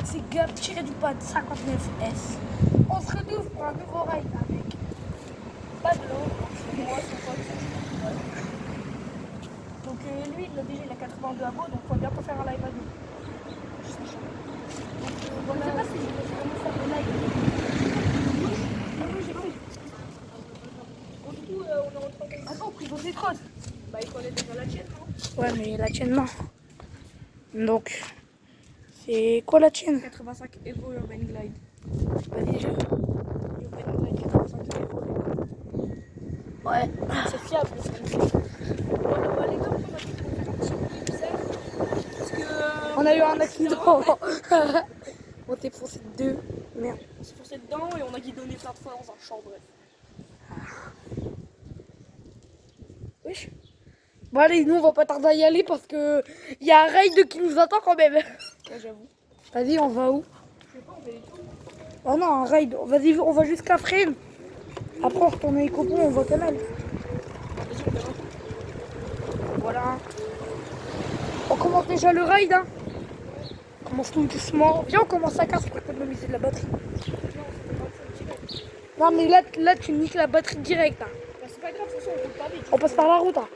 c'est Gab tiré du pas de 59S. On se retrouve pour un nouveau ride avec Pablo, moi son pote. Ouais. Donc lui il a déjà 82 abos, donc on va bientôt faire un live à nous. Donc voilà, je sais pas si je vais vraiment faire le live. Oui, j'ai pris. Donc du coup on est rentré. Attends, pris vos écrans. Bah il connaît déjà la tienne, non? Ouais mais la tienne non. Donc c'est quoi la tienne? 85 Evo Urban Glide. Vas-y, Urban Glide 85 Evo. Ouais, c'est fiable. Bon, bah, les gars, on a fait un petit épisode parce que on a eu un accident. On s'est foncé dedans. Merde. On s'est foncé dedans et on a guidonné plein de fois dans un champ, bref. Wesh. Bon allez, nous on va pas tarder à y aller parce que il y a un raid qui nous attend quand même. Ouais, j'avoue. Vas-y, on va où? Je sais pas, on fait les tours. Oh non, un raid. Vas-y, on va jusqu'à Fresnes. Après on retourne avec Copon, on va au canal. Vas-y, on verra. Voilà. On commence déjà le raid, hein. On commence tout doucement. Viens, on commence à 15 pour économiser de la batterie. Non, mais là tu niques la batterie direct. Hein. Bah, c'est pas grave, de toute façon, on roule pas vite. On passe par la route. Hein.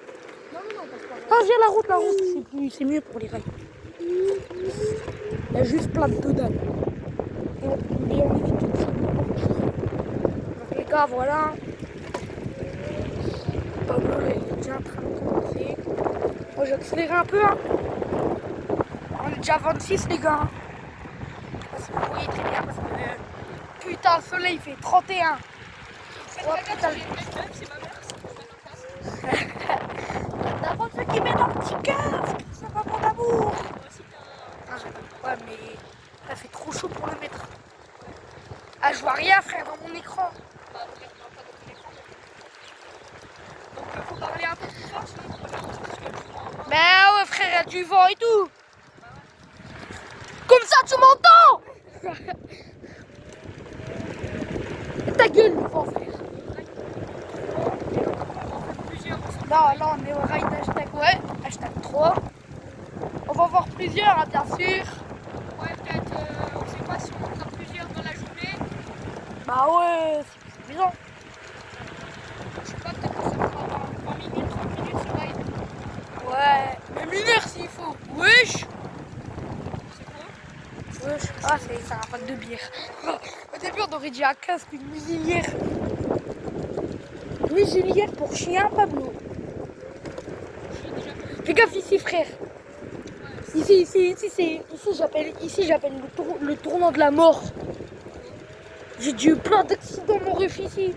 Non, on passe par la route. Ah, viens, la route. C'est mieux pour les raids. Il y a juste plein de dalle. Mais on évite tout ça. Donc, les gars, voilà. Pablo, il est déjà en train de commencer. Moi, j'accélère un peu. Hein. On est déjà à 26, les gars. Parce que vous voyez très bien, parce que putain, le soleil il fait 31. Oh, putain, c'est ma mère, n'importe ceux qui mettent un petit casque, ça va mon amour. Ouais, mais ça fait trop chaud pour le mettre. Ah, je vois rien, frère, dans mon écran. Donc, faut parler un peu plus fort, sinon on peut bah ouais, frère, il y a du vent et tout. Comme ça, tu m'entends? Ta gueule, le vent, frère. Là, on est au ride hashtag, ouais, hashtag 3. On va voir plusieurs, hein, bien sûr. Ouais, peut-être, on sait pas si on en a plusieurs dans la journée. Bah ouais, c'est suffisant. Je sais pas, peut-être que ça fera 20 minutes, 30 minutes ce ride. Ouais, même une heure s'il faut. Wesh. C'est quoi? Wesh. Ah, c'est un pack de bière. Au début, on aurait dit un casque, une muselière. Muselière pour chien, Pablo. Fais gaffe ici, frère. Ici, j'appelle le tournant de la mort. J'ai dû plein d'accidents, mon ref, ici.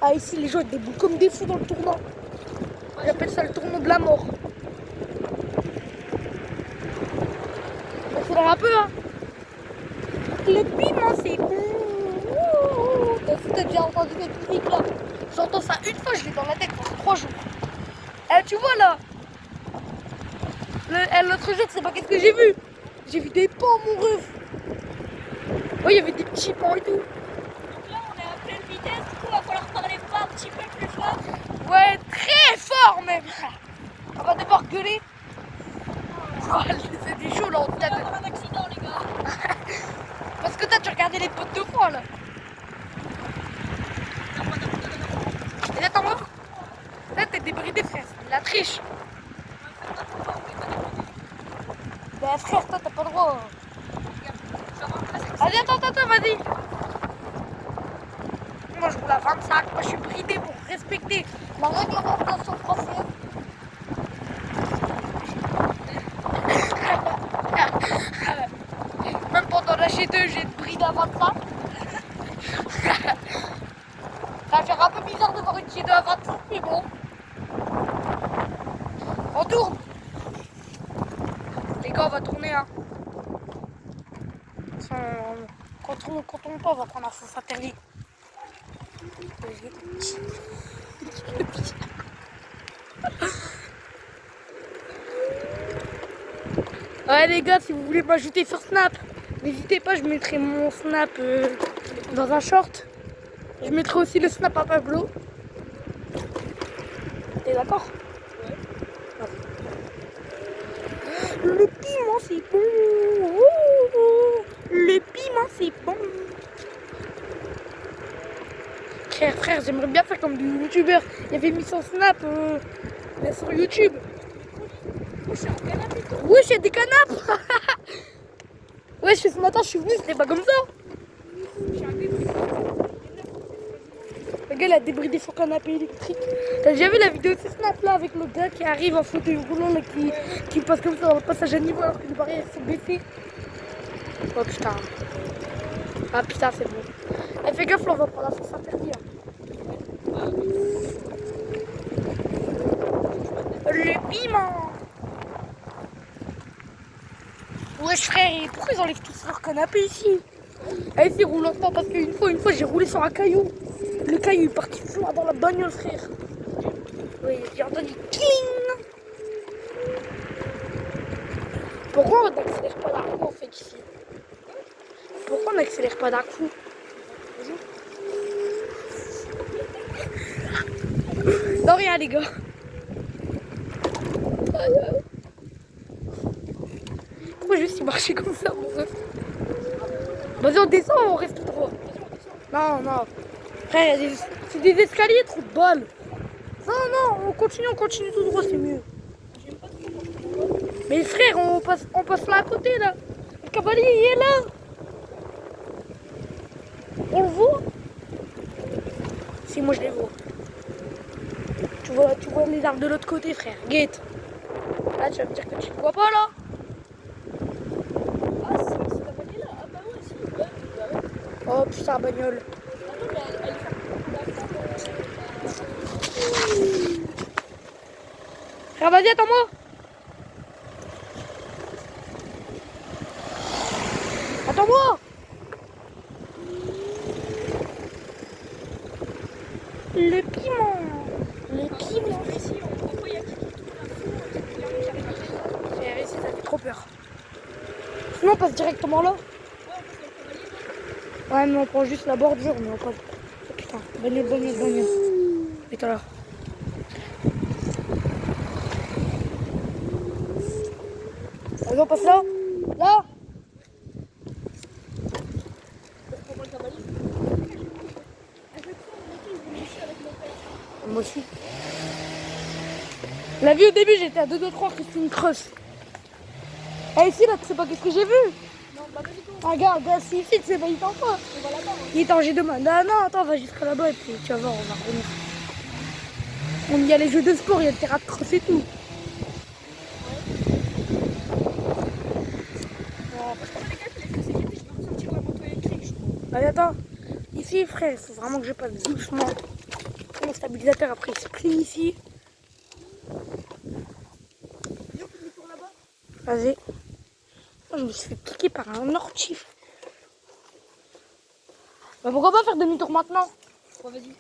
Ah, ici, les gens ils déboulent comme des fous dans le tournant. J'appelle ça le tournant de la mort. On accélère un peu, hein. Le piment, c'est bon. T'as déjà entendu cette musique là? J'entends ça une fois, je l'ai dans la tête pendant 3 jours. Eh, tu vois là? L'autre jour, c'est pas qu'est-ce que j'ai vu? J'ai vu des pans, mon ref. Ouais, il y avait des petits pans et tout. Donc là, on est à pleine vitesse, du coup, il va falloir parler pas un petit peu plus fort. Ouais, très fort même. On va devoir gueuler. Oh, c'est des chaud là, on va avoir un accident, les gars. Parce que toi, tu regardais les potes de fois là. Et là, t'en vois? Là, t'es débridé, frère. La triche. Ben frère, toi t'as pas le droit. Allez, attends, vas-y. Moi je roule à 25, moi je suis bridé pour respecter la réglementation française. Même pendant la G2, j'ai bridé à 25. Ça va faire un peu bizarre de voir une G2 à 25, mais bon. On tourne. Les gars, on va tourner, hein. Quand on tourne pas, on va prendre un sens interdit. Ouais les gars, si vous voulez m'ajouter sur Snap, n'hésitez pas, je mettrai mon Snap dans un short. Je mettrai aussi le Snap à Pablo. T'es d'accord? Ouais. Le piment c'est bon. frère, j'aimerais bien faire comme des youtubeurs. Il avait mis son snap mais sur YouTube. Oui, c'est des canapes. Ouais, ce matin, je suis venu, c'était pas comme ça. Le gars, il a débridé son canapé électrique. T'as déjà vu la vidéo de ce snap là avec le gars qui arrive en fauteuil roulant là, qui passe comme ça dans le passage à niveau alors que les barrières sont baissées. Oh putain. Ah putain, c'est bon. Eh, fais gaffe, là, on va prendre la sauce interdite. Le piment. Wesh frère, pourquoi ils enlèvent tous leur canapé ici? Allez, c'est roule lentement parce qu'une fois j'ai roulé sur un caillou. Le caillou est parti froid dans la bagnole, frère. Oui, j'ai entendu cling. Pourquoi on n'accélère pas d'un coup en fait ici? Pourquoi on n'accélère pas d'un coup? Non, rien les gars. Pourquoi juste il marchait comme ça mon ref? Vas-y, on descend ou on reste tout droit? Non, non. Frère, c'est des escaliers, trop de balles. Non, non, on continue tout droit, c'est mieux. Mais frère, on passe là à côté, là. Le cavalier, il est là. On le voit? Si, moi je les vois. Tu vois les arbres de l'autre côté, frère. Guette. Là, tu vas me dire que tu ne vois pas, là? Ah, si, c'est la bagnole là. Ah, bah ouais, si. Ouais, bah ouais. Oh, putain, bagnole. Attends, mais elle est Frère, vas-y, attends-moi. Attends-moi. Le piment. Le piment. ici, on voit, il y a qui tourne à fond. Il y a un qui arrive après. Frère, ici, ça fait trop peur. Sinon, on passe directement là. Ouais, on passe dans le cavalier. Ouais, mais on prend juste la bordure, mais on passe. Oh, putain, bagnole. Et toi là. Vas-y, on passe là. Là. On prend le cavalier. Moi aussi. La vie au début, j'étais à 2 de croire que c'était une creuse. Et ici, là, tu sais pas qu'est-ce que j'ai vu? Non, bah vas-y, go. Ah, regarde, c'est ici, tu sais pas, il t'en pas. On va là-bas. Il est en G2. Non, attends, on va jusqu'à là-bas et puis tu vas voir, on va revenir. Il y a les jeux de sport, il y a le terrain de cross et tout. Les gars, il faut les faire sécurité. Je vais ressortir la moto électrique, je crois. Allez, attends. Ici, frère, il faut vraiment que je passe doucement. Mon stabilisateur, après, il se plie ici. Viens, on fait demi-tour là-bas. Vas-y. Moi, je me suis fait piquer par un ortif. Bah, pourquoi pas faire demi-tour maintenant? Ouais, vas-y.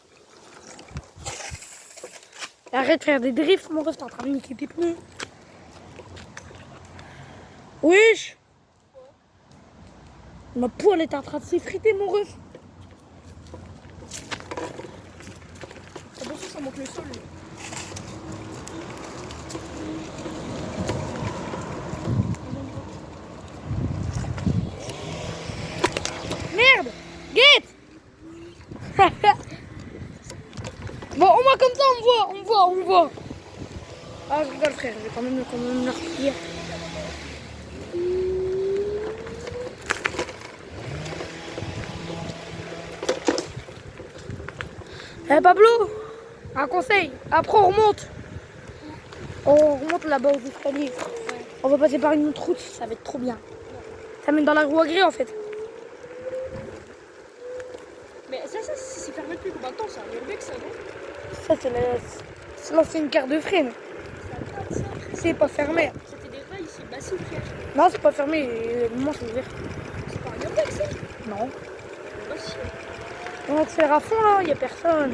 Et arrête de faire des drifts, mon ref, t'es en train de niquer tes pneus. Wesh! Ma poêle était en train de s'effriter, mon ref. Attention, ça monte le sol. Merde! Guette! Bon, au moins comme ça, on me voit. Ah, je rigole, frère, je vais quand même le replier. Eh Pablo, un conseil, après on remonte. On remonte là-bas aux escaliers. Ouais. On va passer par une autre route, ça va être trop bien. Ça mène dans la roue à gré en fait. Mais ça, c'est fermé depuis combien de temps ça? Il y a que ça, non? Ça c'est l'ancienne carte de freine. Ça date, ça. C'est pas fermé. C'était des rails ici. Bah si, frère. Non, c'est pas fermé, le moment c'est ouvert. C'est pas un Urbex, ça? Non. Bah si. On accélère à fond là, y a personne.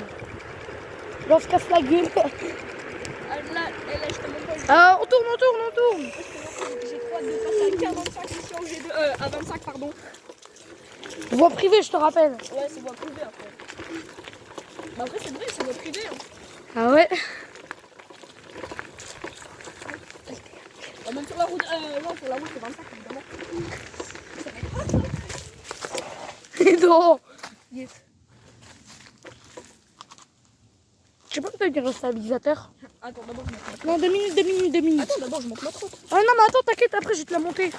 Là on se casse la gueule. Ah, là, je te montre pas. Ah, on tourne. J'ai trop hâte de passer à 45 ici en G2. À 25, pardon. Voie privée, je te rappelle. Ouais, c'est voie privée après. Bah après, c'est vrai, c'est voie privée. Hein. Ah ouais. Même sur la route, non, sur la route, c'est 25 évidemment. Ça va être hot, ça. Non. Yes. tenir le stabilisateur? Attends, d'abord je monte. Non, 2 minutes. Attends, d'abord je monte ma trotte. Ah non, mais attends, t'inquiète, après je vais te la monter.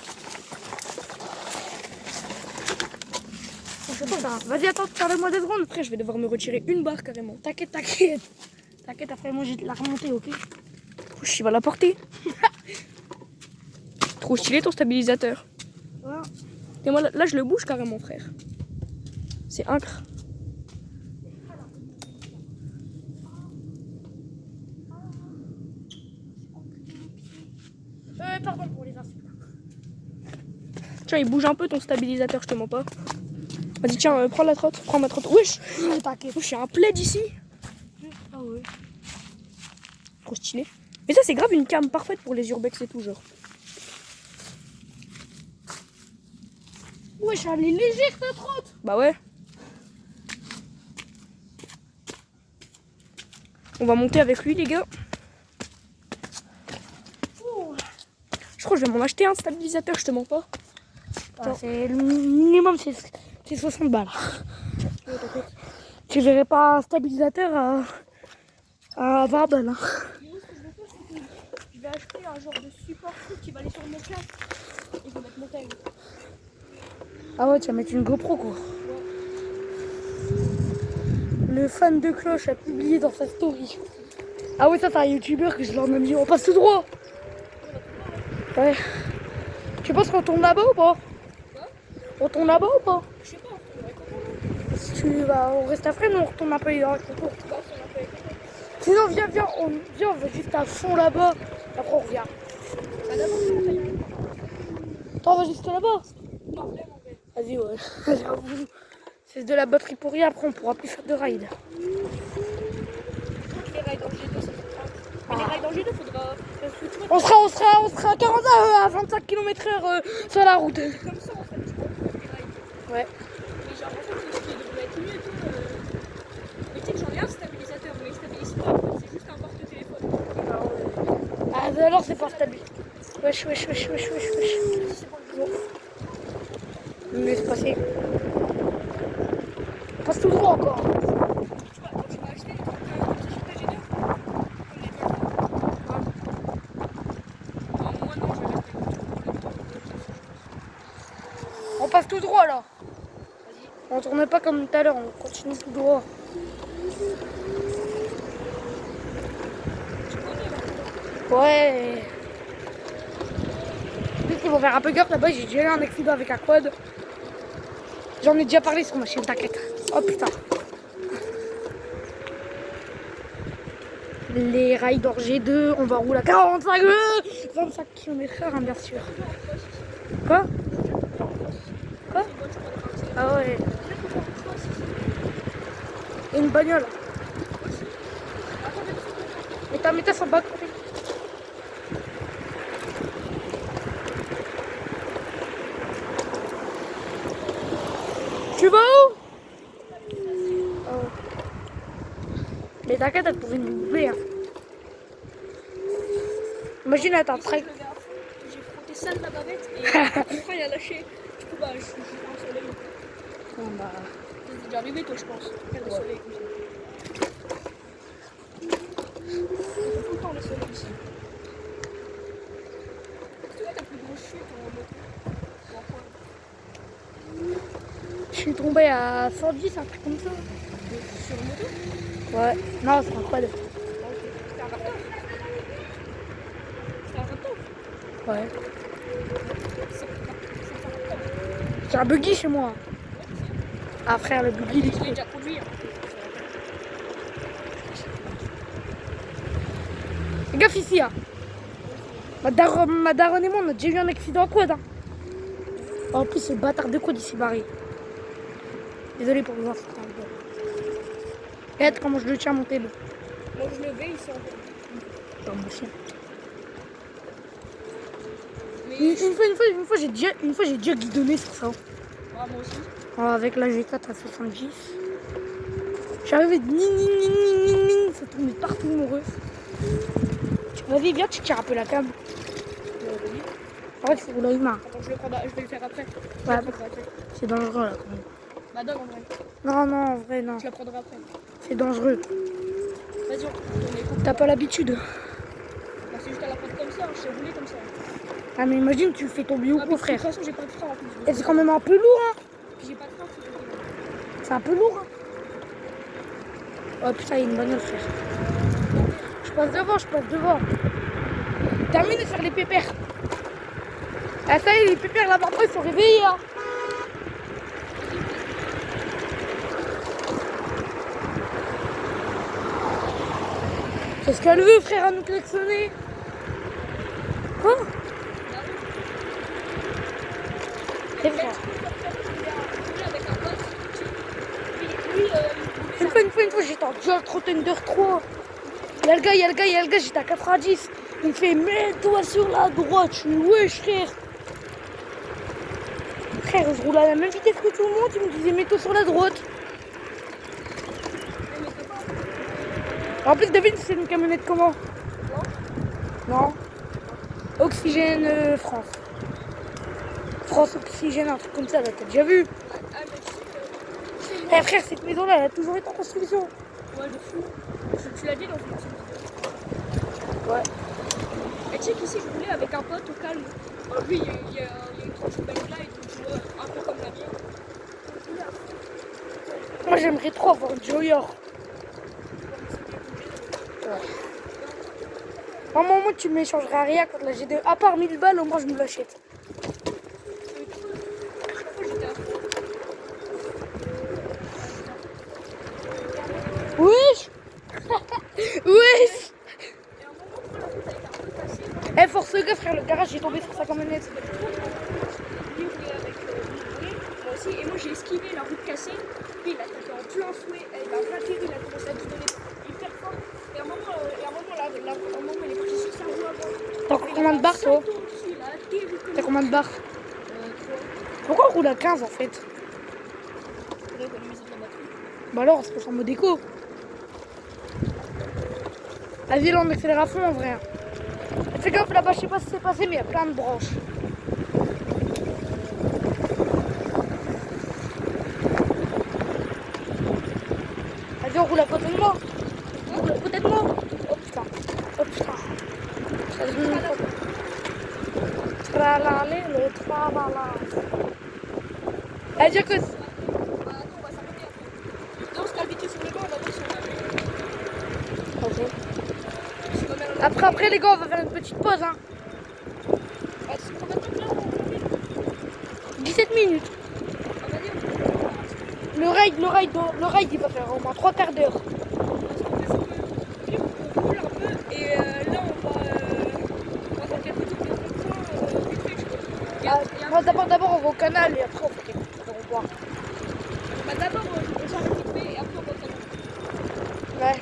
Vas-y, attends, moi 2 secondes. Après, je vais devoir me retirer une barre carrément. T'inquiète, après moi je vais te la remonter, ok? Il va la porter. Trop stylé ton stabilisateur. Ouais. Et moi là, je le bouge carrément, frère. C'est incre. Pardon pour les insultes. Tu vois, il bouge un peu ton stabilisateur, je te mens pas. Vas-y, tiens, prends la trotte. Prends ma trotte. Wesh! T'inquiète. Wesh, j'ai un plaid ici. Ah ouais. Trop stylé. Mais ça, c'est grave une cam parfaite pour les urbex et tout, genre. Wesh, elle est légère ta trotte. Bah ouais. On va monter avec lui, les gars. Je crois que je vais m'en acheter un stabilisateur, je te mens pas. Ah, c'est le minimum, c'est 60 balles. Tu verrais pas un stabilisateur à 20 balles. Hein. Je vais acheter un genre de support qui va aller sur mon casque. Et je vais mettre mon tag. Ah ouais, tu vas mettre une GoPro quoi. Le fan de cloche a publié dans sa story. Ah ouais, ça c'est un youtubeur que je leur ai dit, on passe tout droit. Ouais. Tu penses qu'on tourne là-bas ou pas? On tourne là-bas ou pas? Je sais pas, On reste à Fresnes ou on retourne un peu dans le concours? Sinon on va juste à fond là-bas, après on revient. Attends, on va juste là-bas? Non, vraiment, mais... Vas-y, ouais. J'avoue. C'est de la batterie pour rien, après on pourra plus faire de ride. Les rails dans G2, ça fait grave. Mais les rails dans G2, faudra... On sera à 40 à 25 km/h sur la route. Comme ça, en fait, tu vois, les rails. Ouais. Mais genre, en fait, ce qui devrait être mieux et tout... Mais tu sais que j'en ai un stabilisateur, mais il stabilise pas, en fait. C'est juste un porte-téléphone. Ah, alors c'est pas stable. Wesh. Bon. Laisse passer. On passe tout droit encore. Tu vois, quand tu m'as acheté les trucs de G2, comme les plafonds. Moi, non, je vais rester avec On passe tout droit là. On tourne pas comme tout à l'heure, on continue tout droit. Ouais. Ils vont faire un peu gaffe là-bas, j'ai déjà eu un accident avec un quad. J'en ai déjà parlé sur ma chaîne, t'inquiète. Oh putain. Les rails d'or G2, on va rouler à 25 km/h, bien sûr. Quoi? Ah ouais. Et une bagnole. Mais t'as son bas de côté. Tu vas où? Oh. Mais t'inquiète, elle pouvait nous doubler. Hein. Imagine, elle t'entraîne. J'ai frotté ça de la bavette et après il a lâché. Du coup, bah, je suis dans le soleil. Bon, bah. C'est déjà arrivé, toi, je pense. Faire le soleil comme ça. On fait tout le temps le soleil ici. Tu vois, t'as plus de grosse chute en moto. Ou en quoi? Je suis tombée à 110, un truc comme ça. Sur une moto? Ouais. Non, c'est un quad. Ah, ok. C'était un raptor. C'était un raptor. Ouais. C'est un raptor. J'ai un buggy chez moi. Ah frère, le buggy, il est Je l'ai déjà conduit. Hein. Fais gaffe ici, hein. Ma daronne et moi, on a déjà eu un accident en quad. Hein. En plus, ce bâtard de quad, il s'est barré. Désolé pour les enfants. Regarde comment je le tiens, mon télo. Moi, je le vais, il s'en va. Dans mon chien. Mais Une fois, j'ai déjà guidonné sur ça. ah, moi aussi. Avec la G4 à 70. J'arrivais de ça tournait partout, mon ref. Vas-y, viens, tu tires un peu la cam. En fait, il faut rouler humain. Attends, je vais le faire après. Ouais, c'est dangereux là quand même. Bah, donne en vrai. Non, en vrai, non. Je la prendrai après. C'est dangereux. Vas-y, on écoute. T'as pas l'habitude. Bah, c'est juste à la porte comme ça, je sais rouler comme ça. Ah mais imagine tu fais tomber au Ah, coup de frère. toute façon, j'ai pas de frein en plus. Et c'est quand même un peu lourd hein. Puis j'ai pas de frein, faut que je roule. C'est un peu lourd hein. Oh putain il y a une bagnole frère. Je passe devant. Termine de faire les pépères. Ah ça y est les pépères là-bas ils sont réveillés hein. C'est ce qu'elle veut frère à nous klaxonner. Quoi? C'est vrai. Une fois, j'étais en Jolt Thunder 3. Il y a le gars, j'étais à 90. Il me fait, mets-toi sur la droite. Je suis, wesh, frère. Frère, je roule à la même vitesse que tout le monde. Il me disait, mets-toi sur la droite. En plus, David, c'est une camionnette comment? Non. Oxygène France. France Oxygène, un truc comme ça, là, t'as déjà vu? Eh frère, cette maison-là, elle a toujours été en construction. Ouais, de fou. Tu l'as dit dans une petite vidéo. Ouais. Et tu sais qu'ici, je roulais avec un pote au calme. Lui, il y a une tranche de bike là, et tout, tu vois, un peu comme la mienne. Moi, j'aimerais trop avoir une Joyer. Ouais. Moi, moi, tu m'échangerais rien contre la G2. À part 1000 balles, au moins, je me l'achète. Wesh. Wesh. Eh, force gars, frère, le garage est tombé sur sa camionnette. Lui roulait avec moi aussi, et moi j'ai esquivé la route cassée. Puis il a tapé en plein fouet, il a raté, il a commencé à guidonner hyper fort. Et à un moment, il est parti sur sa roue avant. T'as combien de barres, toi? T'as combien de barres? 3. Pourquoi on roule à 15 en fait? Bah alors, c'est pas en mode éco. Vas-y, là, on accélère à fond en vrai. Fais gaffe là-bas, je sais pas ce qui s'est passé, mais il y a plein de branches. Vas-y, on roule à côté de moi. On roule à côté de moi. Oh putain. Oh putain. Tralala, le tralala. Elle dit que. Ok. Après, les gars, on va faire une petite pause. Hein. 17 minutes. Le ride, il va faire au moins 3 quarts d'heure. Et là, on va faire quelques trucs de D'abord, on va au canal et après, on fait quelques trucs de revoir. Bah d'abord, on s'arrête vite fait et après, on va au canal. Ouais.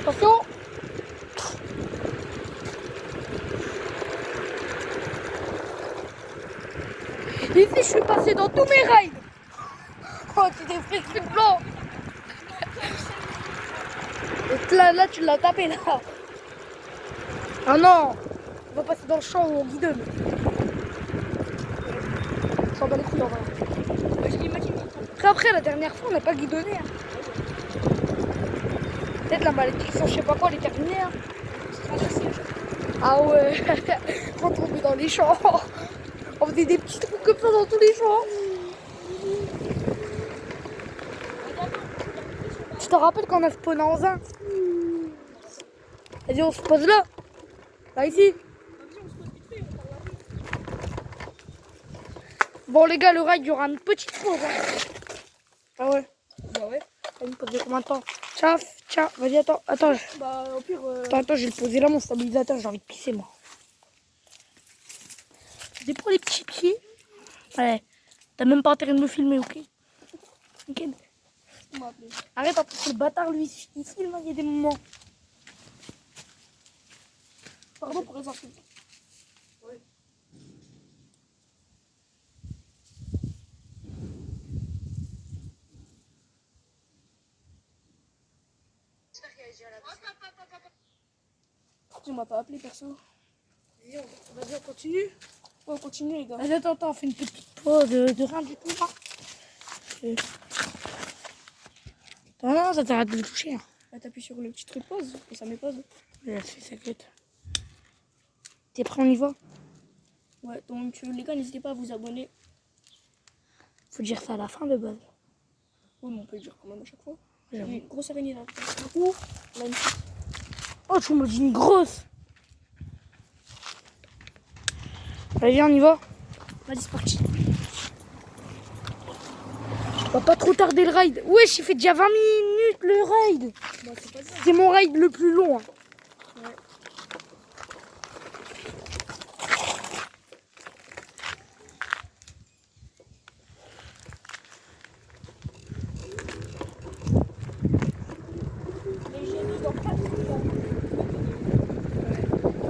Attention. Ici, je suis passé dans tous mes rides. Oh, tu t'es fait ce blanc. Et là, tu l'as tapé, là. Ah non. On va passer dans le champ où on guidonne. On s'en bat les couilles, en vrai. Je l'imagine. Après, la dernière fois, on n'a pas guidonné. Hein. Peut-être la malédiction, je sais pas quoi, elle est terminée. Hein. Ah ouais. On tombait dans les champs. On faisait des petits trous comme ça dans tous les champs. Tu te rappelles quand on a spawné en zin? Vas-y, on se pose là. Là, ici. Bon, les gars, le ride, il y aura une petite pause. Hein. Ah ouais. Bah ouais. Une pause de combien de temps? Tiens, vas-y, attends. Bah au pire. Attends, je vais le poser là, mon stabilisateur. J'ai envie de pisser, moi. C'est pour les petits pieds. Ouais. T'as même pas intérêt de me filmer, ok? Ok. Arrête, en plus, le bâtard, lui, il filme, il y a des moments. Pardon pour les insultes. Ouais. Tu m'as pas appelé perso. Vas-y, on continue. Ouais, on continue les gars. Vas-y, attends, on fait une petite pause de rien du tout. Hein. Non, non, ça t'arrête de le toucher. Hein. Là, t'appuies sur le petit truc pause et ça met pause. Là, c'est sa quête. T'es prêt, on y va? Ouais, donc les gars, n'hésitez pas à vous abonner. Faut dire ça à la fin de base. Oui, mais on peut le dire quand même à chaque fois. Il y a J'avoue. une grosse araignée là. Ouh, là, une petite. Oh, tu me dis une grosse. Allez, viens, on y va. Vas-y, c'est parti. On va pas trop tarder le ride. Wesh, il fait déjà 20 minutes le ride. Bah, c'est pas ça. C'est mon ride le plus long. Hein. Ouais. Mais j'ai mis dans 4 jours.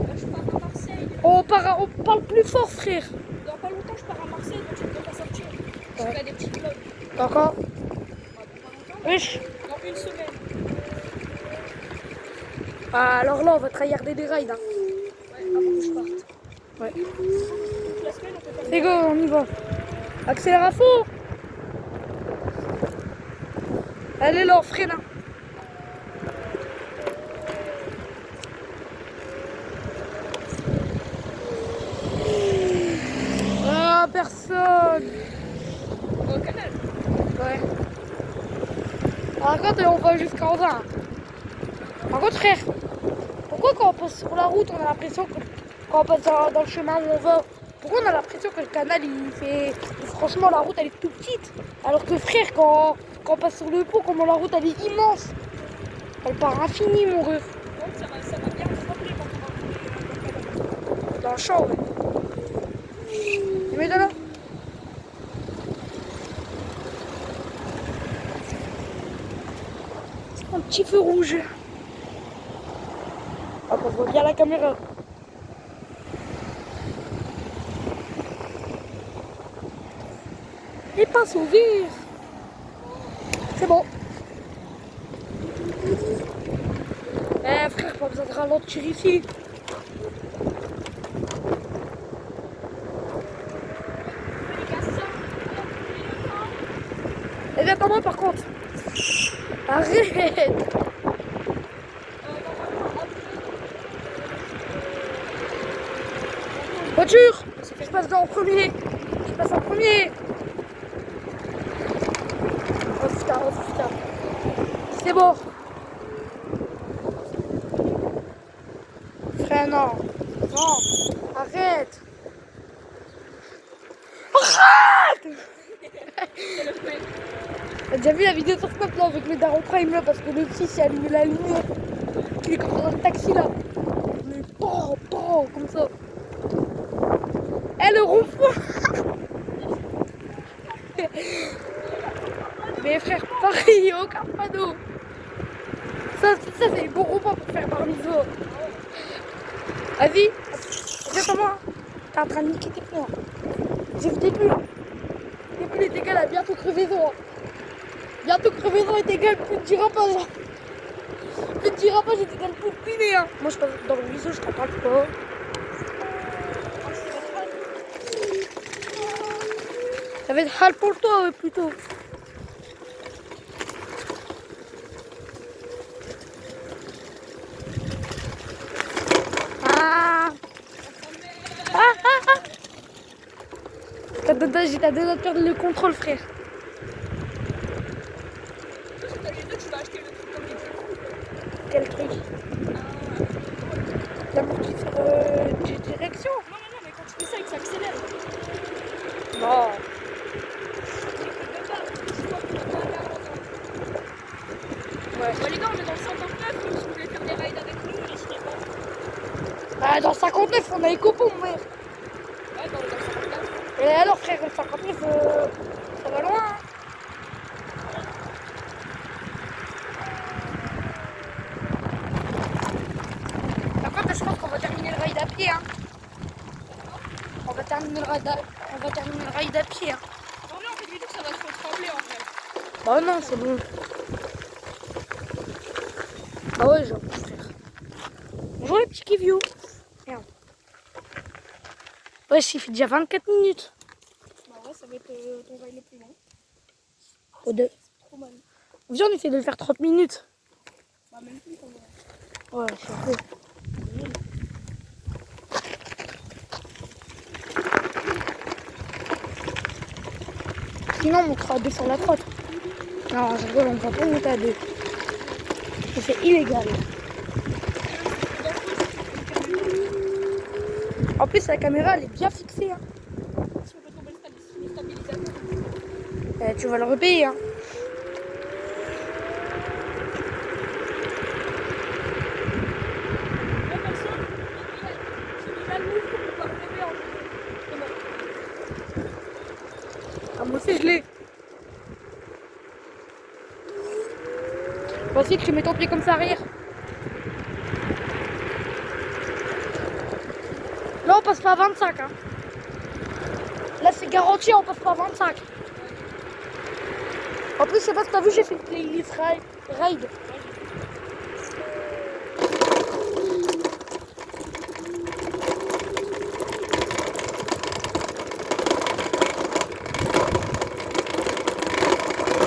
Là, je pars à Marseille. On parle plus fort, frère. Dans pas longtemps, je pars à Marseille, donc je ne peux pas sortir. Je ferai des petits vlogs. D'accord. Bah, dans pas longtemps. Wesh. Dans une semaine. Ah, alors là, on va tryharder des rides. Hein. Ouais, avant que je parte. Ouais. Toute la semaine, on peut faire C'est go, on y va. Accélère à fond. Allez là, on freine. Hein. Ah, personne. au canal. Ouais. Par contre, on va jusqu'en bas. Par contre, frère, pourquoi quand on passe sur la route, on a l'impression que quand on passe dans le chemin où on va, pourquoi on a l'impression que le canal, il fait... Franchement, la route, elle est tout petite. Alors que frère, quand on passe sur le pont, comment la route, elle est immense. Elle part infinie, mon ref. Donc ça va bien se rappeler quand on va rouler Dans le champ, ouais. Tu mets de là. C'est un petit feu rouge. Hop, on voit bien la caméra. Et passe au vert. C'est bon. Eh frère, pas besoin de ralentir ici. Et viens pas moi par contre. Arrête. Voiture. Je passe en premier. Je passe en premier. Oh putain, oh putain. C'est bon. Frère, non. Non. Arrête. Arrête. T'as déjà vu la vidéo sur Snap là avec le Daron Prime là parce que le petit s'est allumé la lumière. Il est comme dans le taxi là. Mais bon, comme ça. Eh le rond-point. Mais frère, pareil, aucun panneau. Ça c'est les bons rond-points pour faire par miso. Vas-y, viens pas moi. T'es en train de niquer tes pneus. J'ai vu tes pneus là. Tes pneus étaient égales à bientôt crevaison. Hein. Bientôt crevaison est égal plus de dérapage. Plus de dérapage est égal plus de piné. Hein. Moi je passe dans le miso, je t'en parle pas. Ça va être hal pour toi plutôt. Ah. T'as déjà de perdre le contrôle, frère. Tu vas acheter le truc comme les trucs. Quel truc? L'amortisseur de direction? Non, mais quand tu fais ça et que ça accélère. Non. Ouais. Bon, les gars, on est dans le 59. Si vous voulez faire des rides avec nous, n'hésitez pas. Ah, dans 59, on a Ecopompe, frère. Ouais, bah, on est dans le 59. Et alors, frère, le 59, ça va loin. Hein. Par contre, je pense qu'on va terminer le ride à pied. Hein. On va terminer le ride à pied. Hein. Non, mais en fait, vidéo, ça va trop trembler en fait. Bah non, c'est bon. Ah ouais, j'avoue, frère. Bonjour les petits Kivio. Merde. Ouais, il fait déjà 24 minutes. Bah ouais, ça va être ton ride le plus long. Au deux. Trop mal. Viens, on essaie de le faire 30 minutes. Bah, même plus, quand même. Ouais, c'est un peu. Sinon, on montera à 2 sur la crotte. Non, je rigole, on ne va pas monter à 2. C'est illégal. En plus, la caméra, elle est bien fixée. Hein. Si on peut tomber le stabilisateur. Tu vas le repayer. Hein. Là, perso, j'ai mis la loupe pour pouvoir lever en jeu. Ah, moi aussi, je l'ai. Voici, tu mets ton pied comme ça arrière. Là, on passe pas à 25. Hein. Là, c'est garanti, on passe pas à 25. En plus, je sais pas si t'as vu, j'ai fait une playlist ride.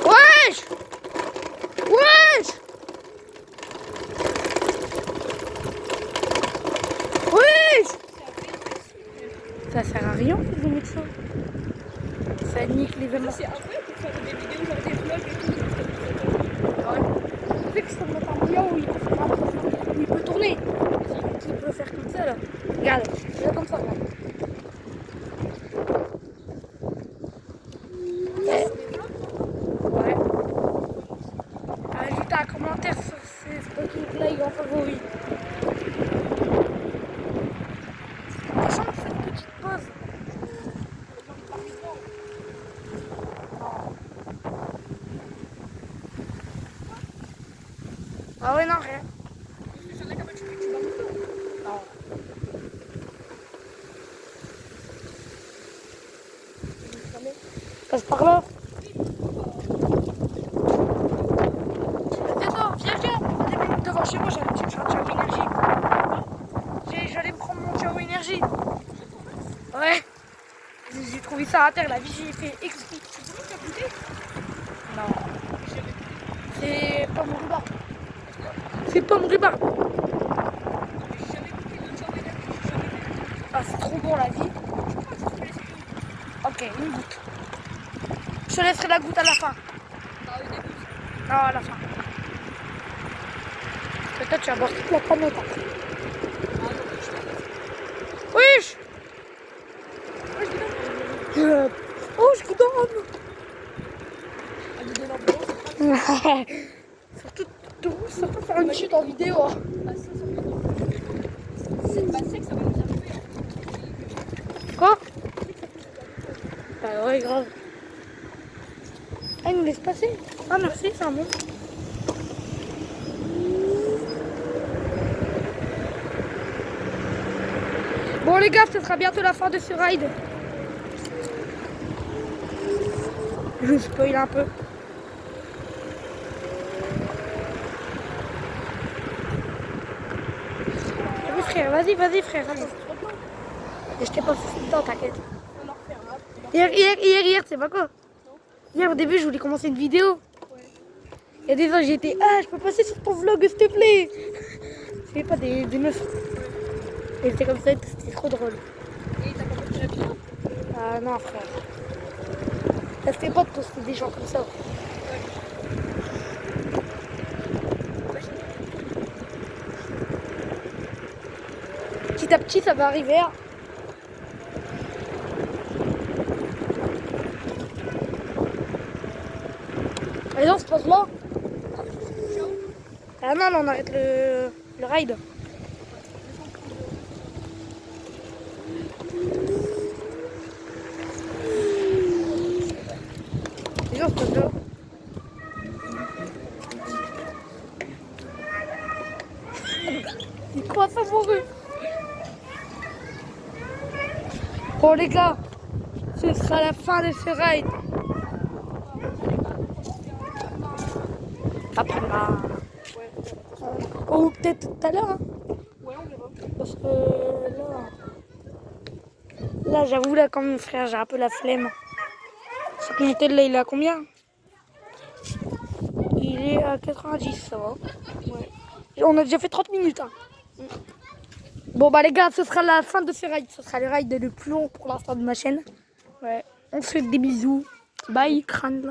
Wesh! Wesh! Wesh! Ça sert à rien de mettre ça. Ça nique les événements. C'est incroyable pour faire des vidéos, genre des vlogs et tout. Ouais. Tu sais que je peux mettre un moyen où il peut tourner. Il peut faire comme ça là. Regarde, regarde comme ça. Regarde. Ouais. Ajoute un commentaire sur ces Spotify like en favori. Franchement, on fait une petite pause. Ah ouais, non, rien. Non. Passe par là. Attends, viens. Devant chez moi, j'allais chercher un Ciao Énergie. J'allais prendre mon Ciao Énergie. Ouais. J'ai trouvé ça à terre, la vie, j'ai fait exprès. Non. C'est pomme rhubarbe. C'est pomme rhubarbe. Ah, c'est trop bon la vie. Ok, une goutte. Je te laisserai la goutte à la fin. Non, à la fin. Peut-être tu vas boire toute la canette. Wesh! Oh, je vous donne. Surtout faire une chute en vidéo. C'est pas sec, ça va nous arriver. Quoi? Ah ouais, grave. Ah, il nous laisse passer. Ah, merci, c'est un bon. Bon, les gars, ce sera bientôt la fin de ce ride. Je vous spoil un peu. Oui, frère, vas-y, frère. Attends. Je t'ai pas fait le temps, t'inquiète. On en refaire. Hier, tu sais pas quoi? Hier, au début, je voulais commencer une vidéo. Il y a des ans, j'étais je peux passer sur ton vlog, s'il te plaît. C'est pas des meufs. Et c'était comme ça, c'était trop drôle. Et t'as pas fait la vidéo? Ah non, frère. Ça c'était pas de poster des gens comme ça. Petit à petit, ça va arriver. Hein. Allez, on se pose là. Ah non, on arrête le ride. Les gens se posent là. C'est quoi ça, mouru? Bon les gars, ce sera la fin de ce ride. Après-demain. Ou peut-être tout à l'heure. Hein. Ouais, on verra. Parce que là j'avoue, là, comme mon frère, j'ai un peu la flemme. Ce monté là, il a combien? Il à 90, ça va. Ouais. Et on a déjà fait 30 minutes. Hein. Bon bah les gars, ce sera la fin de ce ride. Ce sera le ride le plus long pour l'instant de ma chaîne. Ouais. On se fait des bisous. Bye. Crâne là.